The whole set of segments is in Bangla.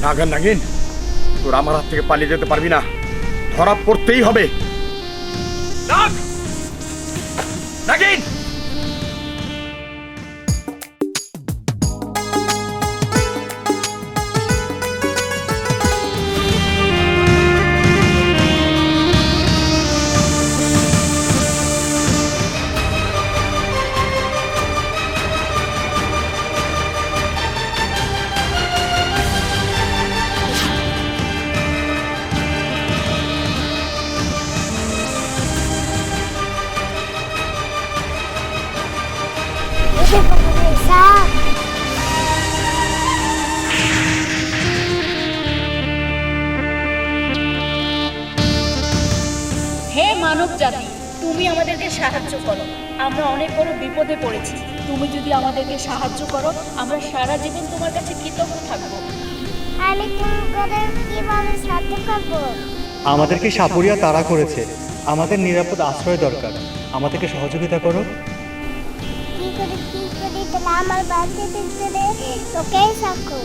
নাগিন নাগিন, তোর আমার হাত থেকে পালিয়ে যেতে পারবি না, ধরা পড়তেই হবে। নাগ নাগিন, হে মানব জাতি, তুমি আমাদেরকে সাহায্য করো। আমরা অনেক বড় বিপদে পড়েছি। তুমি যদি আমাদেরকে সাহায্য করো, আমরা সারা জীবন তোমার কাছে কৃতজ্ঞ থাকবো। আমি তোমাদের কিভাবে সাহায্য করব? আমাদেরকে সাপুরিয়া তাড়া করেছে, আমাদের নিরাপদ আশ্রয় দরকার, আমাদেরকে সহযোগিতা করো। কি করি তাহলে আমার বাড়িতে দিতে তোকেই সাকো।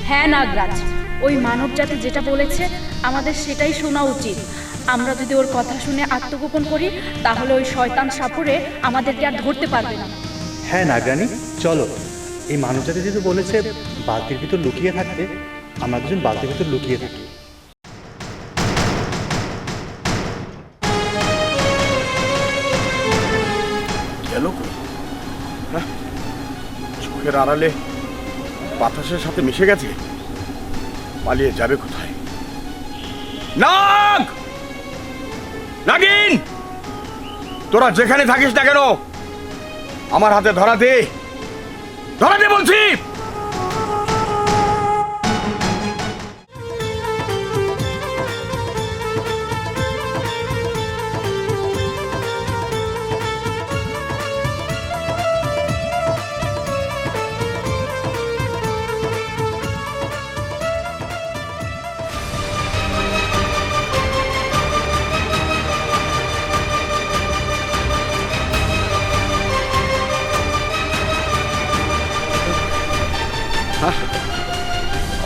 হ্যাঁ নাগরাজ, ওই মানব জাতি যেটা বলেছে আমাদের সেটাই শোনা উচিত। আমরা যদি ওর কথা শুনে আত্মগোপন করি, তাহলে ওই শয়তান সাপুরে আমাদেরকে আর ধরতে পারবে না। হ্যাঁ নাগরানী, চলো। এই মানবজাতি যেহেতু বলেছে বালতির ভিতর লুকিয়ে থাকতে, আমরা দুজন বালতির ভিতর লুকিয়ে থাকি। গেল কই? হ্যাঁ, চোখের আড়ালে বাতাসের সাথে মিশে গেছে, পালিয়ে যাবে কোথায়? নাগ নাগিন, তোরা যেখানে থাকিস না কেন, আমার হাতে ধরা দে, ধরা দে বলছি।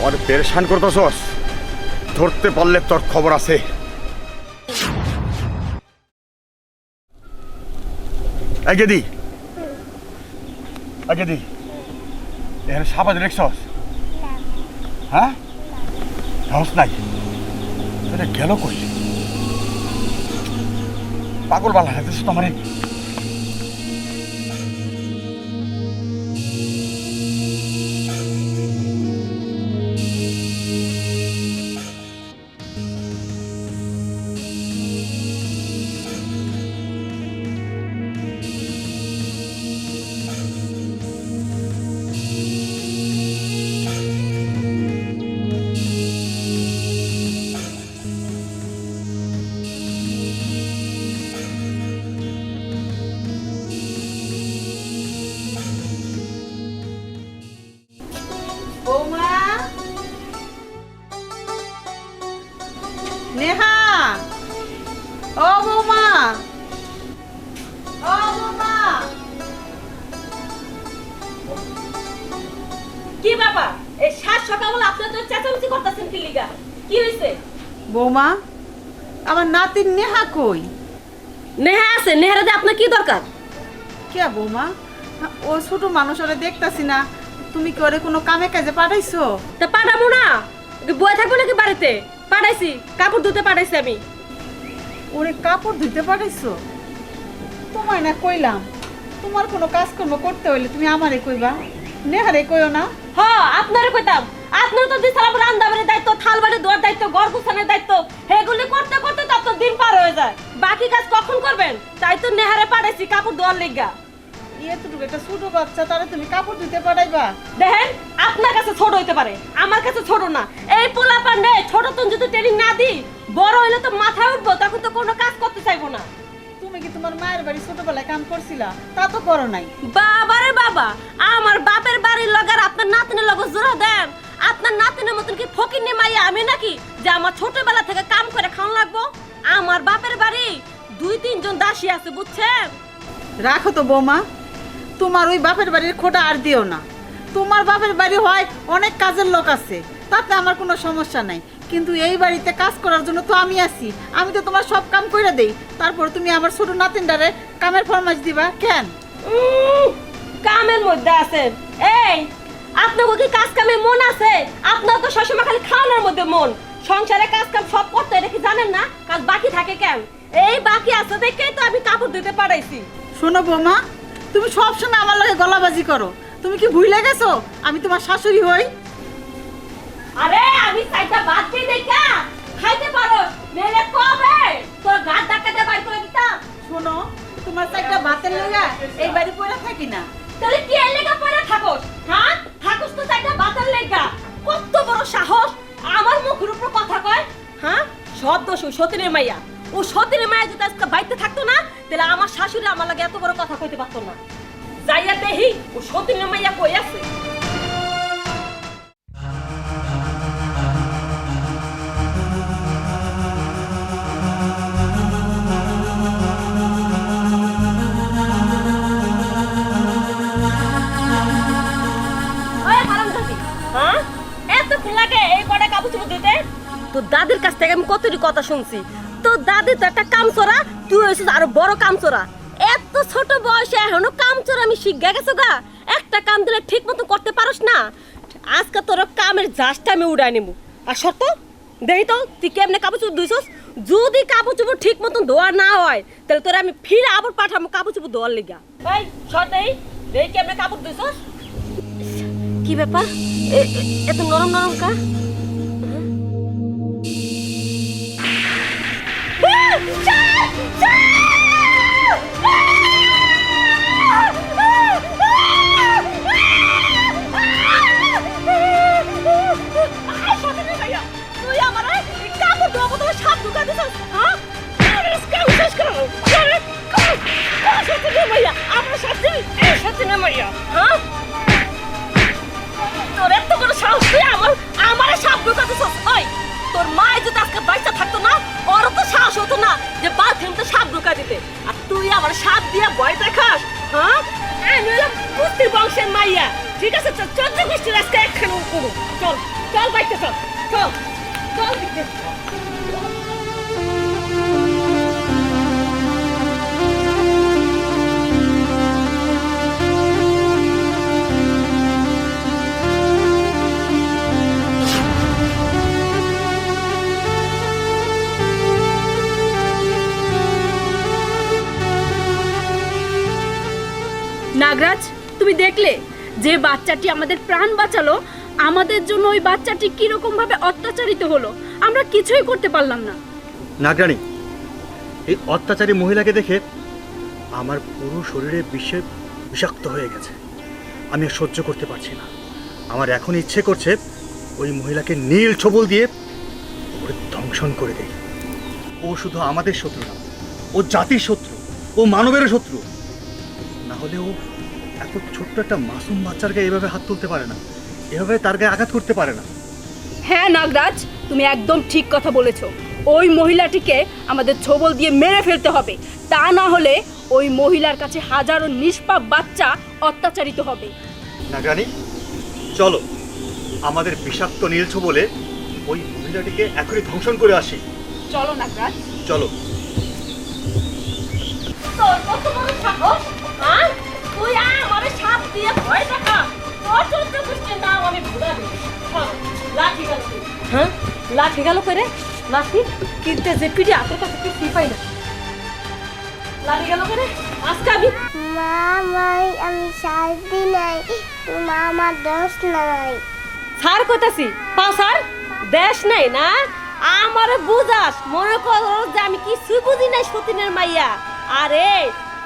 আমাদের পেরেশান করতেছস, ধরতে পারলে তোর খবর আছে। আগে দি এখানে সাপ আছে দেখছস? হ্যাঁ, সাহস নাই, এটা গেল কই? পাগল বালা হাতেছ তো আমারে। নেহা, ও বৌমা, ও বৌমা। কি বাবা, এই সাত সকালবেলা আপনি তো চেঁচামেচি করতেছেন কি লিগা? কি হইছে? বৌমা, আমার নাতির নেহা কই? নেহা আছে, নেহারাতে আপনার কি দরকার? কে বৌমা? ও ছোট মানুষ, ওরে দেখতাছি না। তুমি কি ওরে কোনো কামে কাজে পাঠাইছো? তা পাঠাবো না, বয়ে থাকবো নাকি বাড়িতে? পাঠাইছি, কাপড় ধুতে পাঠাইছি আমি। ওরে কাপড় ধুইতে পাঠাইছো? তোমায় না কইলাম, তোমার কোনো কাজকর্ম করতে হইলে তুমি আমারে কইবা, নেহারে কইও না। হ্যাঁ, আপনারে কইতাম। আপনার তো দিছালাম রান্দাবাড়ির দায়িত্ব, থালবাড়ি ধোয়ার দায়িত্ব, ঘর গুছানোর দায়িত্ব, এগুলি করতে করতে তো আপনার দিন পার হয়ে যায়। বাকি কাজ কখন করবেন? তাই তো নেহারে পাঠাইছি কাপড় ধোয়ার লেগা। এতটুকু একটা ছোট বাচ্চা, তারে তুমি কাপড় ধুইতে পাঠাইবা? দেখেন, আপনার কাছে ছোট হইতে পারে, আমার কাছে ছোট না। এই পোলা পান্ডে ছোট তুন যদি ট্রেনিং না দিই, বড় হইলে তো মাথায় উঠবো, তখন তো কোনো কাজ করতে চাইবো না। তুমি কি তোমার মায়ের বাড়ি ছোটবেলায় কাম করছিলা? তা তো করো নাই। বাবারে বাবা, আমার বাপের বাড়ির লগার আপনার নাতিনের লগে জোড়া দেন। আপনার নাতিনের মতন কি ফকিন্নি মাইয়া আমি নাকি, যে আমার ছোটবেলা থেকে কাম করে খাওয়া লাগবো? আমার বাপের বাড়ি 2-3 জন দাসী আছে, বুঝছেন? রাখো তো বৌমা, তোমার ওই বাপের বাড়ির খোটা আর দিও না। তোমার বাপের বাড়ি হয় অনেক কাজের লোক আছে, তাতে আমার কোনো সমস্যা নাই, কিন্তু এই বাড়িতে কাজ করার জন্য তো আমি আছি। আমি তো তোমার সব কাম করে দেই, তারপর তুমি আমার ছোট নাতিনটারে কামের ফরমাইশ দিবা কেন? কামের মধ্যে আছেন? এই আপনার কি কাজ কামে মন আছে? আপনার তো সবসময় খালি খাওয়ানোর মধ্যে মন। সংসারে কাজ কাম সব করতে এটা কি জানেন না? কাজ বাকি থাকে কেন? এই বাকি আছে দেখেই তো আমি কাপড় ধুতে পারাইছি। শোনো বৌমা, তুমি সবসময় আমার লগে গলাবাজি করো। তুমি কি ভুলে গেছো আমি তোমার শাশুড়ি হই? আরে আমি চাইটা বাদ দিয়ে দেখা খাইতে পারো, মেলে কবে তোর গাত ধাক্কাতে বাইর করে দিতাম। শোনো, তোমার চাইটা ভাতের লগা এই বাড়ি পড়ে থাকি না। তাহলে কি এর লেগা পড়ে থাকোস? হ্যাঁ থাকোস তো চাইটা বাতার লেগা। কত বড় সাহস আমার মুখের উপর কথা কয়। হ্যাঁ সব দোষ ওই সতীনের মাইয়া। ও সতীনের মাইয়া যদি আজকে বাইতে থাকতো না, তাহলে আমার শাশুড়ি আমার লাগে এত বড় কথা কইতে পারতো না। যাইয়া দেখি ও সতীনের মাইয়া কই আছে। হ্যাঁ এতক্ষণ লাগে এই কটা কাপড় চোপড় দিতে? তোর দাদির কাছ থেকে আমি কতটি কথা শুনছি। তোর দাদি তো একটা কামচোরা, তুই হয়েছিস আরো বড় কামচোরা। এত ছোট বয়সে এখনো কামচোরা আমি শিখে গেছো গা। একটা কাম দিলে ঠিক মতো করতে পারোস না। আজকে তোর কামের জাসটা আমি উড়াই নেবো। আর শর্ত দেখি তো তুই কেমনে কাপড় চোপড় ধুইছস। যদি কাপড় চোপড় ঠিক মতন ধোয়া না হয়, তাহলে তোরা আমি ফিরে আবার পাঠাবো কাপড় চোপড় ধোয়ার লিগা। এই শর্তেই দেখি কেমনে কাপড় ধুইছস। কি ব্যাপার এত নরম নরম কা? তুই আমার কাপড় ধোয়াবো তোমার সাপ ঢুকা দিছিস? হ্যাঁ আমার সাথে এই সাথে না মাইয়া। হ্যাঁ তোর এত বড় সাহস তুই আমার সাপ ঢুকা দিছিস? ওই তোর মায়ের যদি আজকে বাচ্চা থাকতো না, ওর তো সাহস হতো না যে বাথরুমে সাপ ঢুকা দিতে। আর তুই আমার সাপ দিয়ে ভয় দেখাস? হ্যাঁ আমি হলাম কুস্তির বংশের মাইয়া। ঠিক আছে চল 14 গোষ্ঠীর আজকে একখানে করবো। চল চল বাইতে চল চল চল দিকে। নাগরাজ, তুমি দেখলে যে বাচ্চাটি আমাদের প্রাণ বাঁচালো, আমাদের জন্য ওই বাচ্চাটি কিরকম ভাবে অত্যাচারিত হলো, আমরা কিছুই করতে পারলাম না। নাগরানী, এই অত্যাচারী মহিলাকে দেখে আমার পুরো শরীরে বিষাক্ত হয়ে গেছে। আমি আর সহ্য করতে পারছি না। আমার এখন ইচ্ছে করছে ওই মহিলাকে নীল ছবল দিয়ে ওরে ধ্বংসন করে দেই। ও শুধু আমাদের শত্রু না, ও জাতির শত্রু, ও মানবের শত্রু। না হলে ও এত ছোট্ট একটা মাসুম বাচ্চার গায়ে এভাবে হাত তুলতে পারে না, এভাবে তার গায়ে আঘাত করতে পারে না। হ্যাঁ নাগরাজ, তুমি একদম ঠিক কথা বলেছো। ওই মহিলাটিকে আমাদের ছবল দিয়ে মেরে ফেলতে হবে, তা না হলে ওই মহিলার কাছে হাজারো নিষ্পাপ বাচ্চা অত্যাচারিত হবে। নাগরানী, চলো আমাদের বিষাক্ত নীল ছবলে ওই মহিলাটিকে এখনই ধ্বংসন করে আসি। চলো নাগরাজ, চলো। তোর কত বড় সাহস? হ্যাঁ তুই আমারে সাপ দিয়ে ভয় দেখা? তোর 14 গোষ্ঠীর নাম আমি ভুলে দিই। লাঠি গেল। হ্যাঁ লাঠি গেল করে? লাঠি কিনতে যে পিঠে হাতের কাছে কিছুই পাই না। লাঠি গেল করে? আজকে আমি শান্তি নাই, তোমার আমার দোষ নাই। স্যার কইতাছি পাসার দেশ নাই না আমারে বুঝাস। মনে কর যে আমি কিছুই বুঝি নাই সতীনের মাইয়া। আরে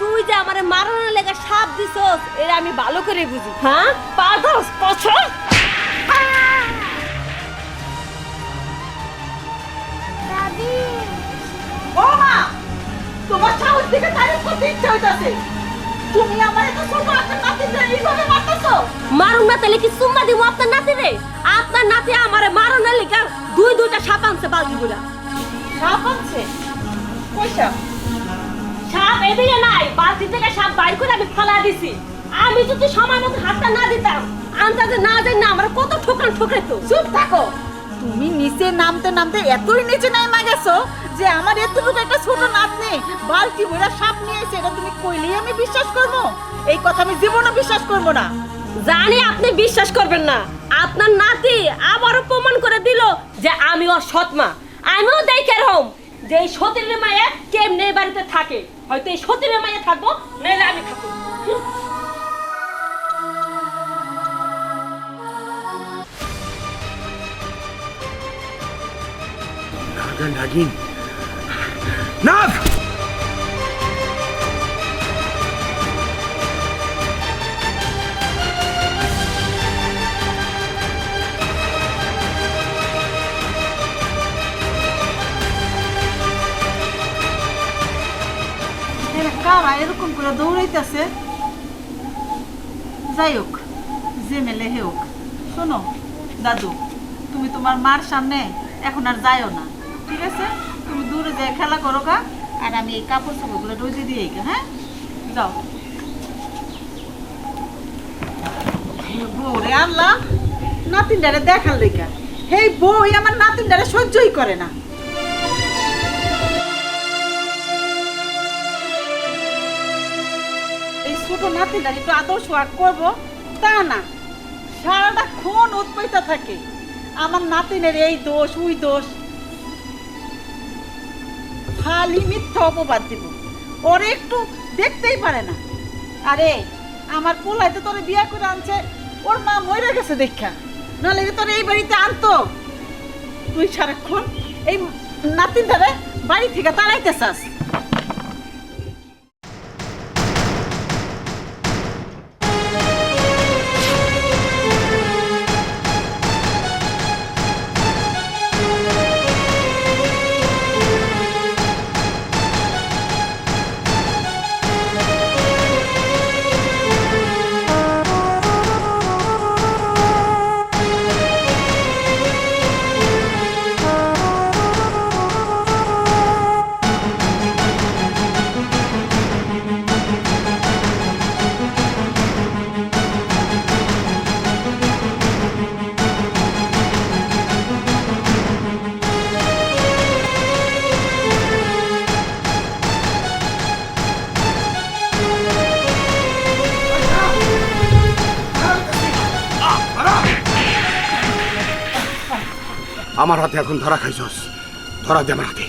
তুই যে আমারে মারানোর লেগে সাপ দিছস এর আমি ভালো করে বুঝি। হ্যাঁ পাদস পছর দাদি, বৌমা, তোমার সাহস দেখে তারিফ করতে ইচ্ছা হইতাছে। তুমি আমার এত ছোট একটা নাতিকে এইভাবে মারতেছো? মারুন না তাহলে কি সুম্মা দিব আপনার নাতি রে? আপনার নাতি আমারে মারানোর লেগে দুইটা সাপ আনছে বালতি গুলা। সাপ আনছে? কই সাপ? সাপ এদিকে নাই, বালতি থেকে সাপ বাইর করে আমি ফালা দিছি। আমি যদি সময় মতো হাতটা না দিতাম আন্দাজে না যাই না আমার কত ঠোকরান ঠোকরাইতো। চুপ থাকো। তুমি নিচে নামতে নামতে এতই নিচে নেমে গেছো যে আমার এতটুকু একটা ছোট নাতনি বালতি ভরা সাপ নিয়ে এসে এটা তুমি কইলেই আমি বিশ্বাস করব? এই কথা আমি জীবনে বিশ্বাস করব না। জানি আপনি বিশ্বাস করবেন না, আপনার নাতি আবারও প্রমাণ করে দিল যে আমি ওর সৎমা। আমিও দেখে রহম যে এই সতীনের মায়ে কেমনে এই বাড়িতে থাকে। হয়তো এই সতীনের মায়ে থাকবো, নাহলে আমি থাকবো। নাগিন, নাগ! কারা এরকম করে দৌড়াইতেছে? যাই হোক, যে মেলে হে হোক। শোনো দাদু, তুমি তোমার মার সামনে এখন আর যাইও না, ঠিক আছে? তুমি দূরে যাই খেলা করো গা, আর আমি এই কাপড় চোপড়গুলো রোদে দিয়ে গা। হ্যাঁ, যাও। বউরে আল্লাহ, নাতিনটারে দেখার লেখা হেই বই আমার নাতিনটারে সহ্যই করে না। এই ছোট নাতিনটার একটু আদর সোয়াগ করবো তা না, সারাটা ক্ষণ উৎপাইতা থাকে আমার নাতিনের এই দোষ ওই দোষ, খালি মিথ্যা অপবাদ দিব। ওরে একটু দেখতেই পারে না। আরে আমার পোলাইতে তোরে বিয়া করে আনছে, ওর মা মরে গেছে দেখা, নাহলে তোর এই বাড়িতে আনতো। তুই সারাক্ষণ এই নাতিনটারে বাড়ি থেকে তাড়াইতে চাস। আমার হাতে এখন ধরা খাইছস, ধরা দে আমার হাতে।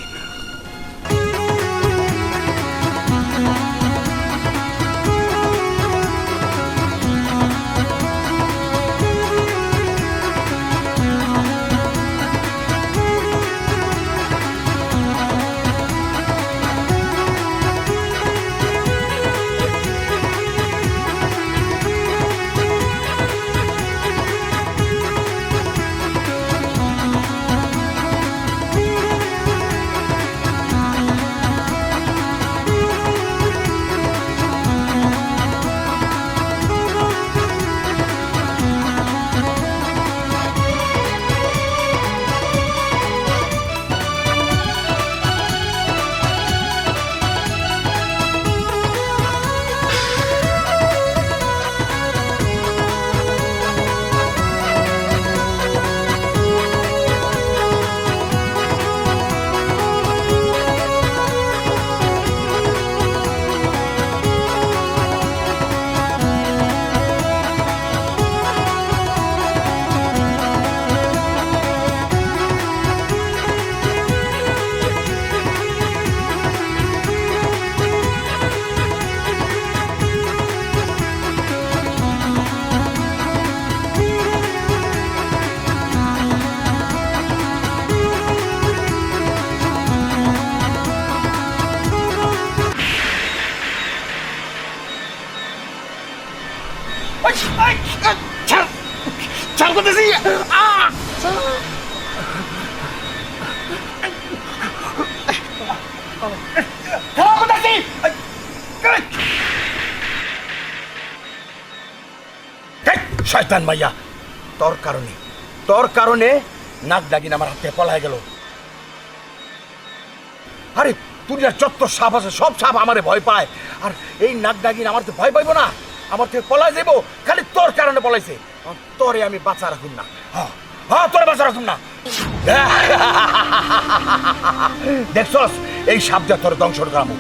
ছাড় করতেছি। শয়তান মাইয়া, তোর কারণে নাক দাগিন আমার হাতে পলায় গেল। আরে দুনিয়ার যত সাপ আছে সব সাপ আমারে ভয় পায়, আর এই নাক দাগিন আমার তো ভয় পাইব না। আমার থেকে পলাই যাবো, খালি তোর কারণে পলাইছে। তোরে আমি বাঁচা রাখুন না, হ্যাঁ তোরে বাঁচা রাখুন না। দেখছস এই সাপ দিয়ে তোর ধ্বংস করাবো।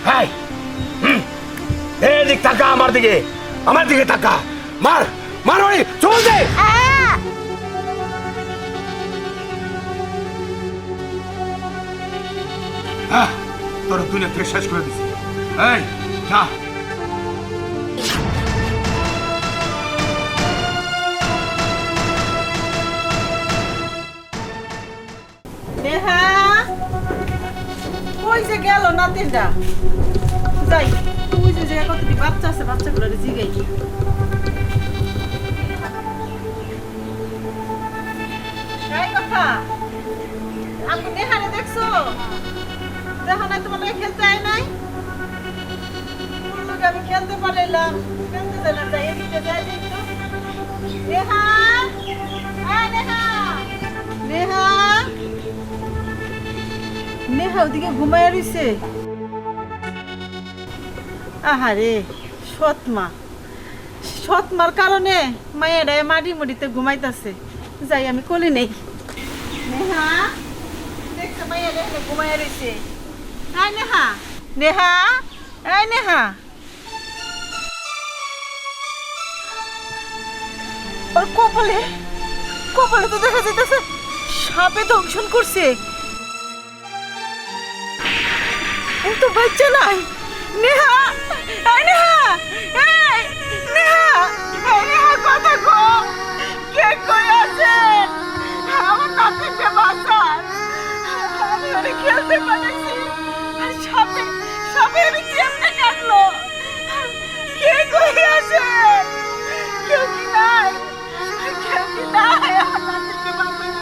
হ্যাঁ এদিক তাকা, আমার দিকে তাকা, মার মার ওরে, চল দে। হ্যাঁ তোর দুনিয়া থেকে শেষ করে দিছি। এই যা। নেহা কই যে গেল নাতিনটা? যাই তুই যে জায়গা কতটি বাচ্চা আছে, বাচ্চাগুলো জিগাই। এই কথা আপনি নেহারে দেখছো? দেখো না তোমার লগে খেলতে আয় নাই? ওর লগে আমি খেলতে পারলাম, খেলতে দিলাম, যাই এদিকে যাই দেখতো। নেহা, আয় নেহা, নেহা, নেহা ওদিকে ঘুমায় রইছে। আহারে সৎমার কারণে মায়েরা মাটি মুড়িতে ঘুমাইতেছে। যাই আমি কোলে নেই। নেহা দেখছো মায়েরা ঘুমায় রইছে। আয় নেহা, নেহা, আয় নেহা। ওর কপালে তো দেখা যাইতেছে সাপে দংশন করছে। ও তো বাচ্চা নাই। নেহা, আয় নেহা, এই নেহা, এই নেহা কথা কো, কে কই আছে? আমার নাতিকে বাঁচান, আমি ওরে খেলতে পারছি, আর সাপে আমি কেমনে কাটলো? কে কই আছে? কেউ কি নাই? আমার নাতিকে বাঁচান,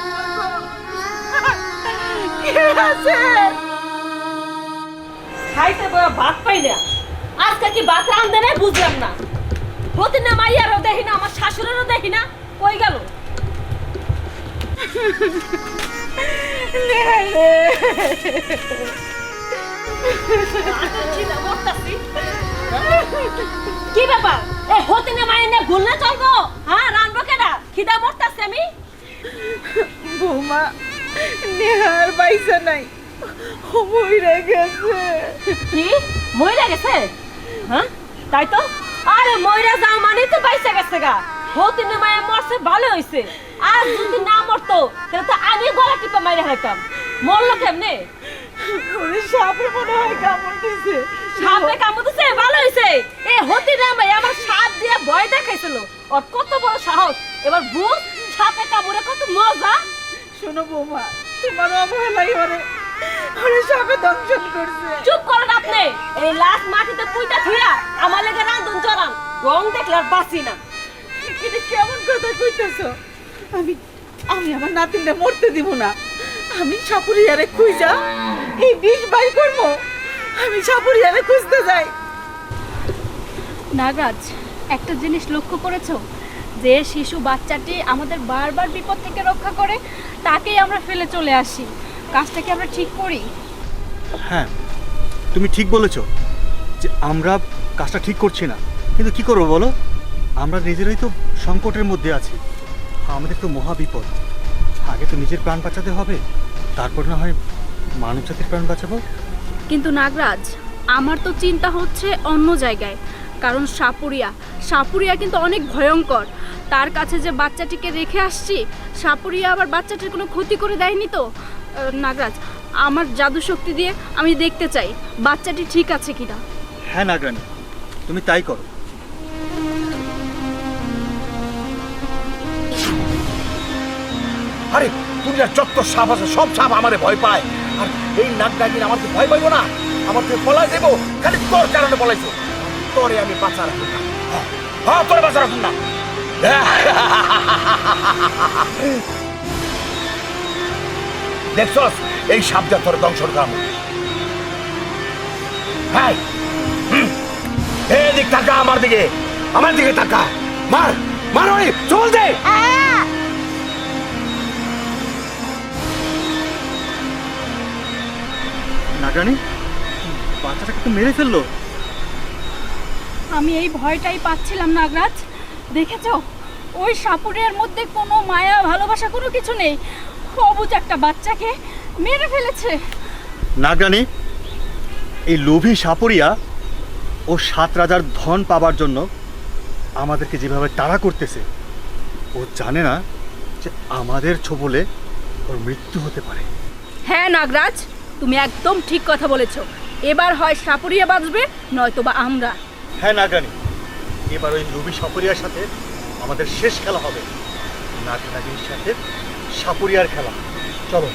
কে আছে? খাইতে বড় ভাত পাই না, আজকে কি ভাত রান্ধে নাই বুঝলাম না। হতিন না মাইয়ারও দেখি না, আমার শাশুড়েরও দেখি না, কই গেল? কি ব্যাপার? এ হতিন না মাইয়া নিয়ে ভুল না চলবো? হ্যাঁ রানবো কেনা, খিদা মরতাছি আমি। বৌমা নেহার পয়সা নাই, মইরা গেছে। কি মইরা গেছে? হ্যাঁ তাই তো। আরে মইরা যাও মানে তো বাইসা গেছে গা। হতিনে মায়া মরছে ভালো হইছে, আর যদি না মরতো তাহলে তো আমি গলা টিপে মাইরা খাইতাম। মরলো কেমনে? ওরে সাপে মনে হয় কামড় দিছে। সাপে কামড় দিছে? ভালো হইছে। এ হতিনে মায়া আমার সাপ দিয়ে ভয় দেখাইছিল। ওর কত বড় সাহস! এবার বুঝ সাপে কামড়ে কত মজা। শোনো বৌমা, তোমার অবহেলাই ওরে সাপে দংশন করছে। চুপ করেন আপনি। এই লাশ মাটিতে পুইতা থুইয়া আমার লেগে রান্ধন চড়ান, রং দেখলে আর বাঁচি না। এটা কেমন কথা কইতেছো? আমি আমার নাতিনটা মরতে দিব না। আমি সাপুরিয়ারে খুঁজা এই বিষ বাই করবো। আমি সাপুরিয়ারে খুঁজতে যাই। নাগরাজ, একটা জিনিস লক্ষ্য করেছো? যে শিশু বাচ্চাটি আমাদের বারবার বিপদ থেকে রক্ষা করে, তাকেই আমরা ফেলে চলে আসি। কাজটা কি আমরা ঠিক করি? হ্যাঁ, তুমি ঠিক বলেছো যে আমরা কাজটা ঠিক করছি না, কিন্তু কি করবো বলো? আমরা নিজেরাই তো সংকটের মধ্যে আছি, আমাদের তো মহা বিপদ। আগে তো নিজের প্রাণ বাঁচাতে হবে, তারপর না হয় মানব জাতির প্রাণ বাঁচাবো। কিন্তু নাগরাজ, আমার তো চিন্তা হচ্ছে অন্য জায়গায়। কারণ সাপুরিয়া কিন্তু অনেক ভয়ঙ্কর। তার কাছে যে বাচ্চাটিকে রেখে আসছি, সাপুরিয়া আবার বাচ্চাটির কোনো ক্ষতি করে দেয়নি তো? নাগরাজ, আমার জাদু শক্তি দিয়ে আমি দেখতে চাই বাচ্চাটি ঠিক আছে কিনা। হ্যাঁ নাগরানী, তুমি তাই করো। আরে দুনিয়ার যত সাপ আছে সব সাপ আমারে ভয় পায়, আর এই নাক ডাকিন আমাকে ভয় পাইবো না? আমার থেকে পলাই দেবো, খালি তোর কারণে পলাইছো। তোরে আমি বাঁচা রাখুন না, হ্যাঁ তোরে বাঁচা রাখুন না। দেখছস এই সাপ দিয়ে তোর ধ্বংস করাবো। হ্যাঁ এদিক তাকা, আমার দিকে তাকা, মার ওরে, চল দে। নাগরানী, বাচ্চাটাকে তো মেরে ফেললো। আমি এই ভয়টাই পাচ্ছিলাম নাগরাজ। দেখেছো, ওই সাপুরের মধ্যে কোনো মায়া ভালোবাসা কোনো কিছু নেই। অবুঝ একটা বাচ্চাকে মেরে ফেলেছে। নাগরানী, এই লোভী সাপুরিয়া ও 7 রাজার ধন পাবার জন্য আমাদেরকে যেভাবে তাড়া করতেছে, ও জানে না যে আমাদের ছোবলে ওর মৃত্যু হতে পারে। হ্যাঁ নাগরাজ, তুমি একদম ঠিক কথা বলেছো। এবার হয় সাপুরিয়া বাঁচবে, নয়তোবা আমরা। হ্যাঁ নাগরানী, এবার ওই লোভী সাপুরিয়ার সাথে আমাদের শেষ খেলা হবে। নাগরানীর সাথে সাপুরিয়ার খেলা। চলো।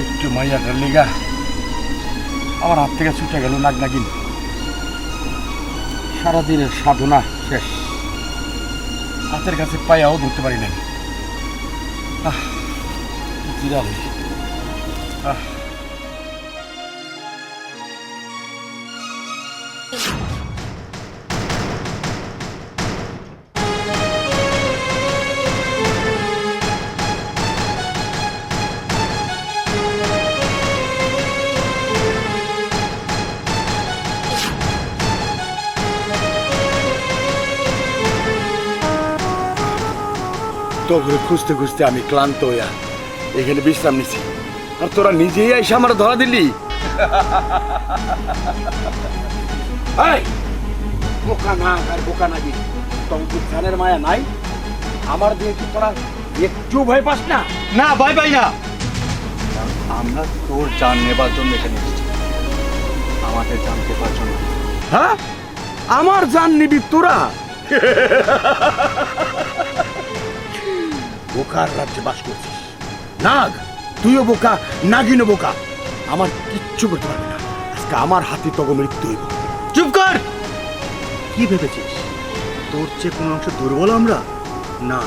একটু মাইয়াটার লিগা আমার হাত থেকে ছুটে গেল নাগনাগিন। সারাদিনের সাধনা শেষ, হাতের কাছে পায়াও ধরতে পারি নাই। কি জিরাল। তোকে খুঁজতে খুঁজতে আমি ক্লান্ত হইয়া এখানে বিশ্রাম নিছি, আর তোরা নিজেই এসে আমার ধরা দিলি। এই, বোকা না আর বোকা নাকি, তোর কি জানের মায়া নাই? আমার দিয়ে কি তোরা একটু ভয় পাস না? না, ভয় পাই না। আমরা তোর জান নেবার জন্য এখানে এসেছি, আমাদের জান নেবার জন্য। হ্যাঁ, আমার জান নিবি তোরা? বোকার রাজ্যে বাস করছিস নাগ, তুইও বোকা, নাগিনও বোকা। আমার কিচ্ছু করতে পারবি না, আজকে আমার হাতে তোকে মৃত্যু হইব। চুপ কর! কি ভেবেছিস তোর চেয়ে কোনো অংশ দুর্বল আমরা? না,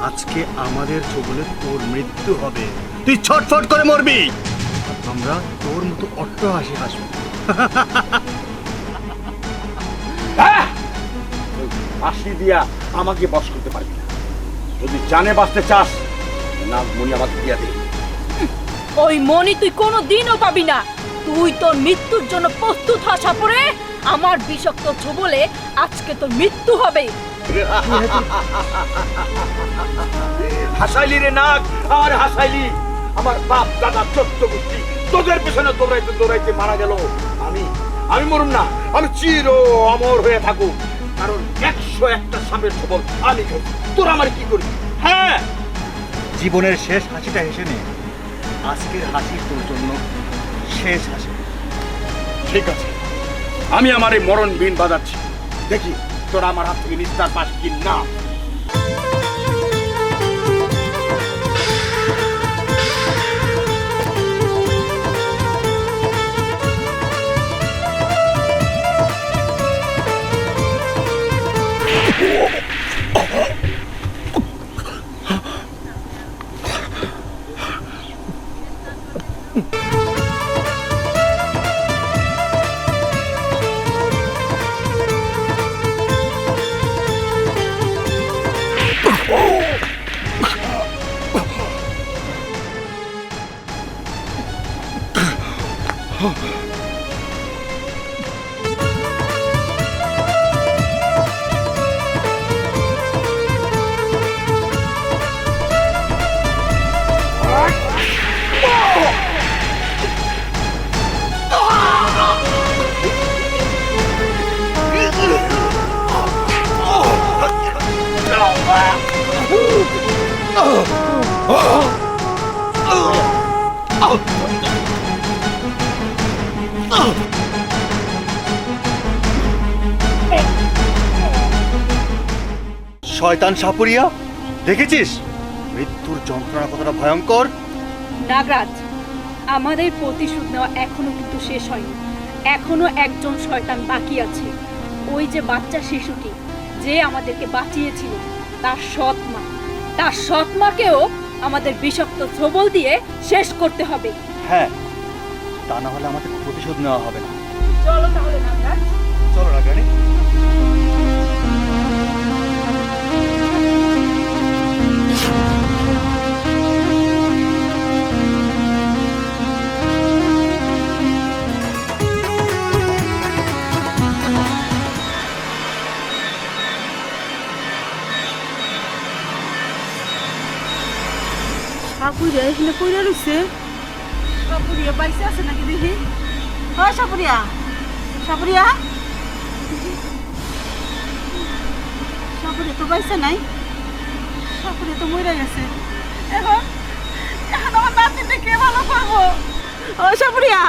আজকে আমাদের ছোবলে তোর মৃত্যু হবে, তুই ছটফট করে মরবি, আমরা তোর মতো অট্টহাসি হাসবো। হাসি দিয়া আমাকে বশ করতে পারবি না। যদি জানে বাঁচতে চাস, নাগমণি আমাকে দিয়া দে। ওই মনি তুই কোনো দিনও পাবি না। তুই তোর মৃত্যুর জন্য প্রস্তুত হ সাপুরে। আমার বিষাক্ত ছোবলে আজকে তোর মৃত্যু হবে। হাসাইলি রে নাগ, আমার হাসাইলি। আমার বাপ দাদা 14 গোষ্ঠী তোদের পেছনে দৌড়াইতে দৌড়াইতে মারা গেল। আমি মরুম না, আমি চির অমর হয়ে থাকুক, কারণ 101টা সাপের ছোবল আমি খাই। তোরা আমার কি করবি? হ্যাঁ, জীবনের শেষ হাসিটা হেসে নে, আজকের হাসি তোর জন্য শেষ হাসি। ঠিক আছে, আমি আমার এই মরণ বিন বাজাচ্ছি, দেখি তোরা আমার হাত থেকে নিস্তার পাস কি না। শয়তান সাপুরিয়া, দেখেছিস মৃত্যুর যন্ত্রণা কতটা ভয়ঙ্কর? নাগরাজ, আমাদের প্রতিশোধ নেওয়া এখনো কিন্তু শেষ হয়নি। এখনো একজন শয়তান বাকি আছে। ওই যে বাচ্চা শিশুটি যে আমাদেরকে বাঁচিয়েছিল, তার সৎ মাকেও আমাদের বিষাক্ত ছোবল দিয়ে শেষ করতে হবে। হ্যাঁ, তা না হলে আমাদের প্রতিশোধ নেওয়া হবে না। চলো তাহলে নাগরাজ। চলো রাগানি। সাপুরিয়া এখানে কইরা রইছে। সাপুরিয়া বাইসে আছে নাকি দেখি? ও সাপুরিয়া, সাপুরিয়া, সাপুরিয়া তো বাইসে নাই। সাপুরিয়া তো মরে গেছে। এখন এখন আমার নাতিনটা কে ভালো করবো? ও সাপুরিয়া,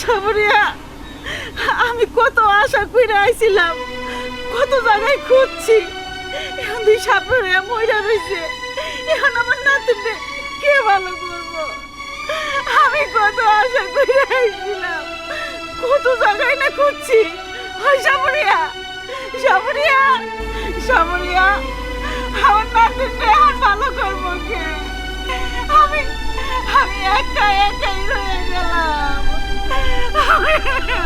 সাপুরিয়া, আমি কত আশা কইরা আইছিলাম, কত জায়গায় খুঁজছি, এখন তুই সাপুরিয়া মরে রইছে। এখন আমার নাতিনটা কে ভালো করবো? আমি কত আশা করে আইছিলাম, কত জায়গায় না খুঁজছি। ওই সাপুরিয়া, সাপুরিয়া, সাপুরিয়া, আমার নাতিনটা এখন ভালো করবো কে? আমি আমি একাই রয়ে গেলাম।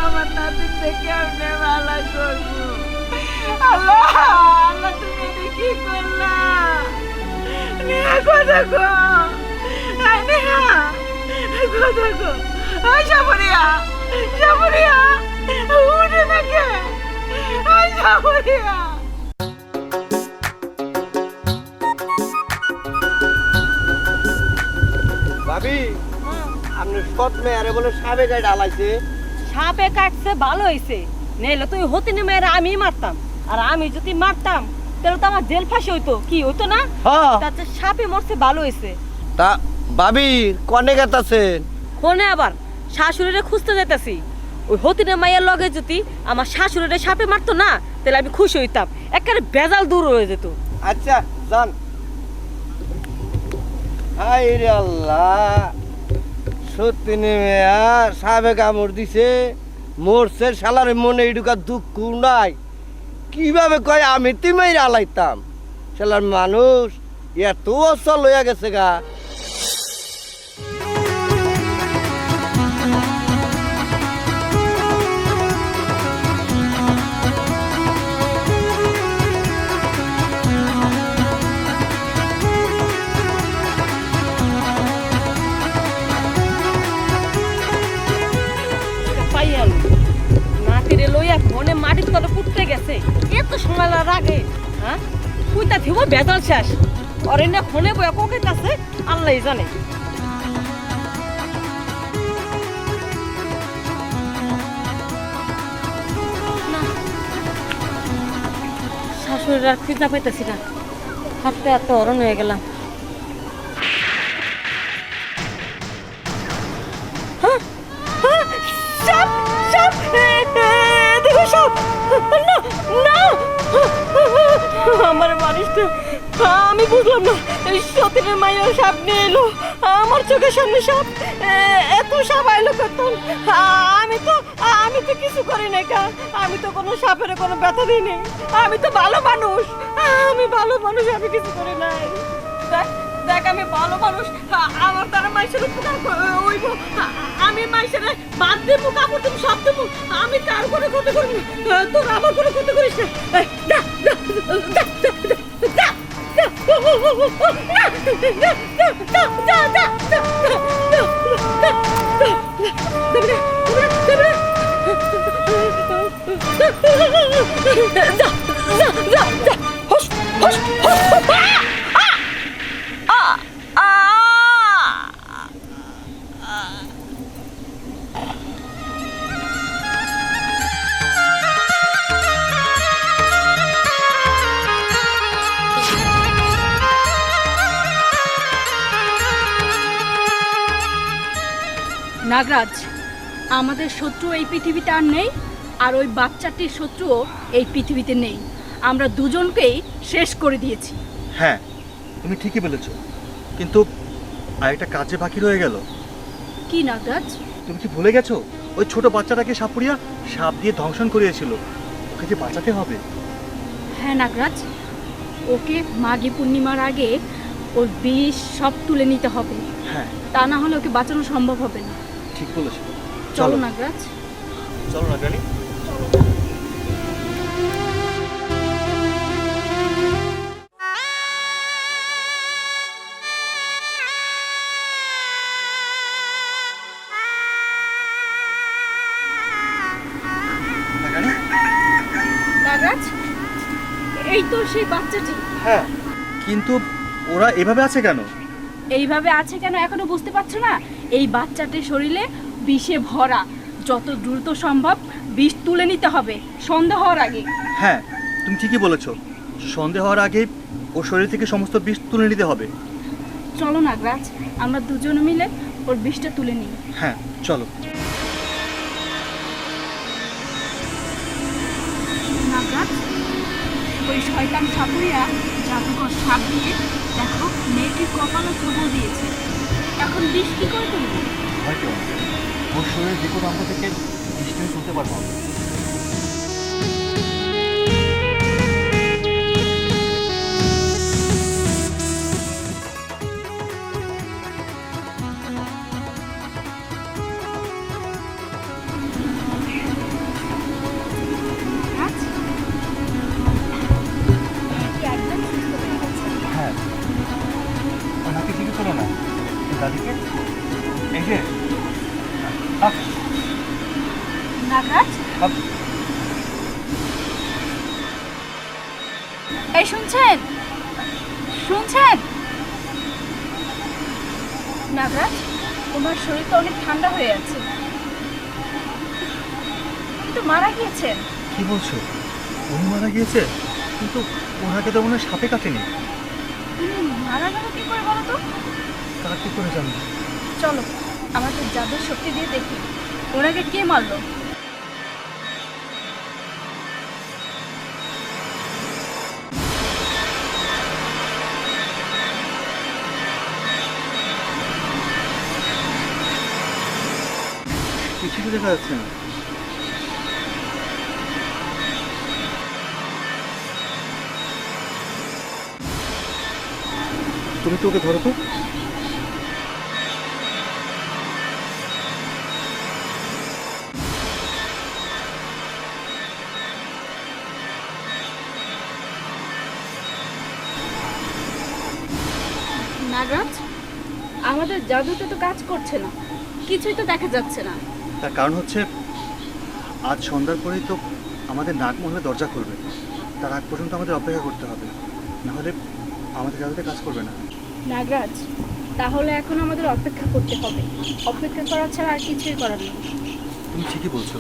আমার নাতিনটা কেমনে ভালো করবো? আল্লাহ, আল্লাহ, তুমি এটা কি করলা? নেহা কথা গো, আই নেহা কথা গো। ওই সাপুরিয়া, সাপুরিয়া, উঠে না কে? ওই সাপুরিয়া। ভাবি, আপনি সৎ মেয়ারে বলে সাবে গায়ে ডালাইছে। সাপে কাটছে ভালো হয়েছে, নেলে তুই হতিনি মেয়েরা আমি মারতাম, আর আমি যদি মারতাম তাহলে তো আমার জেল ফাঁসি হইতো, কি হইতো না? হ্যাঁ, তাতে সাপে মরছে ভালো হয়েছে। তা ভাবি কনে গেতাছেন? কোনে আবার শাশুড়িরে খুঁজতে যেতেছি। ওই হতিনে মাইয়ের লগে যদি আমার শাশুড়িরে সাপে মারতো না তাহলে আমি খুশি হইতাম, একেবারে বেজাল দূর হয়ে যেত। আচ্ছা যান। হাই রে আল্লাহ, সত্যি মেয়া সাবে কামড় দিছে, মরছে, শালার মনে এটুকা দুঃখ নাই। কিভাবে কয় আমি তিমাই আলাইতাম? শালার মানুষ এত অচল হইয়া গেছে গা। নাতিরে লইয়া মনে মাটির তলে পুঁততে গেছে, এত সময় লাগে? হ্যাঁ, কুইতা থিব বেজাল শেষ। অরণ্য ফোনে বয়া কোকে আছে আল্লাহ জানে। শাশুড়ির আর খুঁজা পাইতেছি না, হাঁটতে হাঁটতে অরণ হয়ে গেলাম। আমার মানুষটা আমি বুঝলাম না, সতীনের মায়ের সাপ নিয়ে এলো আমার চোখের সামনে। সাপ, এত সাপ আইলো করতাম? আমি তো কিছু করি নাই কা, আমি তো কোনো সাপের কোনো ব্যথা দিই নাই। আমি তো ভালো মানুষ, আমি ভালো মানুষ, আমি কিছু করি নাই। দেখ আমি ভালো মানুষ, আমার তারা মাইসের উপকার হইব, আমি মাইসের বাদ দেবো, কাপড় দেবো, সব দেবো, আমি কার কোনো ক্ষতি করবো, তোর আমার কোনো ক্ষতি করিস নাগরাজ, আমাদের শত্রু এই পৃথিবীতে আর নেই, আর ওই বাচ্চাটির শত্রুও এই পৃথিবীতে নেই। আমরা দুজনকেই শেষ করে দিয়েছি। হ্যাঁ, তুমি ঠিকই বলেছো, কিন্তু আরেকটা কাজ যে বাকি রয়ে গেল। কি নাগরাজ? তুমি কি ভুলে গেছো? ওই ছোট বাচ্চাটাকে সাপুরিয়া সাপ দিয়ে ধ্বংসন করিয়েছিল, ওকে যে বাঁচাতে হবে। হ্যাঁ নাগরাজ, ওকে মাঘী পূর্ণিমার আগে ওর বিষ সব তুলে নিতে হবে। হ্যাঁ, তা না হলে ওকে বাঁচানো সম্ভব হবে না। ঠিক বলেছো। চলো নাগরাজ। চলো নাগরানী। নাগরাজ, এই তো সেই বাচ্চাটি। হ্যাঁ, কিন্তু ওরা এভাবে আছে কেন? এইভাবে আছে কেন এখনো বুঝতে পারছো না? এই বাচ্চাটির শরীরে বিষে ভরা, যত দ্রুত সম্ভব বিষ তুলে নিতে হবে সন্ধ্যা হওয়ার আগে। হ্যাঁ, তুমি ঠিকই বলেছো, সন্ধে হওয়ার আগে ওর শরীর থেকে সমস্ত বিষ তুলে নিতে হবে। চলো নাগরাজ, আমরা দুজনে মিলে ওর বিষটা তুলে নিই। হ্যাঁ চলো। নাগরাজ, ওই শয়তান সাপুরিয়া জাদুকর সাপ দিয়ে দেখো মেয়েটির কপালে ছবল দিয়েছে। এখন বিষ কি করে তুলবো? হয়তো ওর শরীরের যে কোনো অঙ্গ থেকে বিষ নিয়ে তুলতে পারবো। নাগরাজ, মেয়েটি একদম সুস্থ হয়ে গেছে। হ্যাঁ, ওনাকে জিজ্ঞেস করো না দাদিকে। এই যে নাগরাজ, এই শুনছেন? শুনছেন? নাগরাজ, তোমার শরীর তো অনেক ঠান্ডা হয়ে আছে, কিন্তু মারা গিয়েছেন। কি বলছো? উনি মারা গিয়েছে? কিন্তু ওনাকে তো মনে হয় সাপে কাটেনি। তুমি মারা গেল কি করে বলো তো? তা কি করে জানবো? চলো আমাদের জাদুর শক্তি দিয়ে দেখি ওনাকে কে মারলো। কিছুই দেখা যাচ্ছে না। তুমি তো ওকে ধরো তো। নাগরাজ, আমাদের জাদুতে তো কাজ করছে না, কিছুই তো দেখা যাচ্ছে না। তার কারণ হচ্ছে আজ সন্ধ্যার পরেই তো আমাদের নাগমহলে দরজা খুলবে। তার আগ পর্যন্ত আমাদের অপেক্ষা করতে হবে, নাহলে আমাদের জাদুতে কাজ করবে না। নাগরাজ, তাহলে এখন আমাদের অপেক্ষা করতে হবে। অপেক্ষা করা ছাড়া আর কিছুই করার নেই। তুমি ঠিকই বলছো,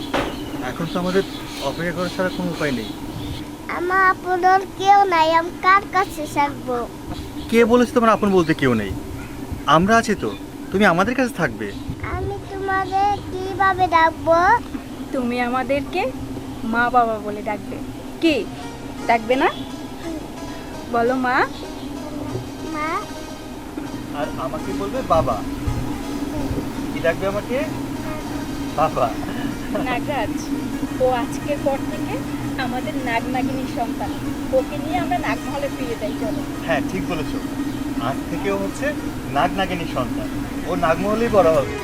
এখন তো আমাদের অপেক্ষা করা ছাড়া কোনো উপায় নেই। আমার আপনার কেউ নাই, আমি কার কাছে থাকবো? কে বলেছে তোমার আপন বলতে কেউ নেই? আমরা আছি তো, তুমি আমাদের কাছে থাকবে। আমি তোমাদের কিভাবে ডাকবো? তুমি আমাদেরকে মা বাবা বলে ডাকবে। কি ডাকবে না? বলো মা। মা। আর আমাকে বলবে বাবা। কি ডাকবে আমাকে? বাবা। নাগরাজ, ও আজকের পর থেকে আমাদের নাগ নাগিনীর সন্তান। ওকে নিয়ে আমরা নাগমহলে ফিরে যাই। চলো। হ্যাঁ ঠিক বলেছো, আজ থেকেও হচ্ছে নাগ নাগিনীর সন্তান, ও নাগমহলেই বড় হবে।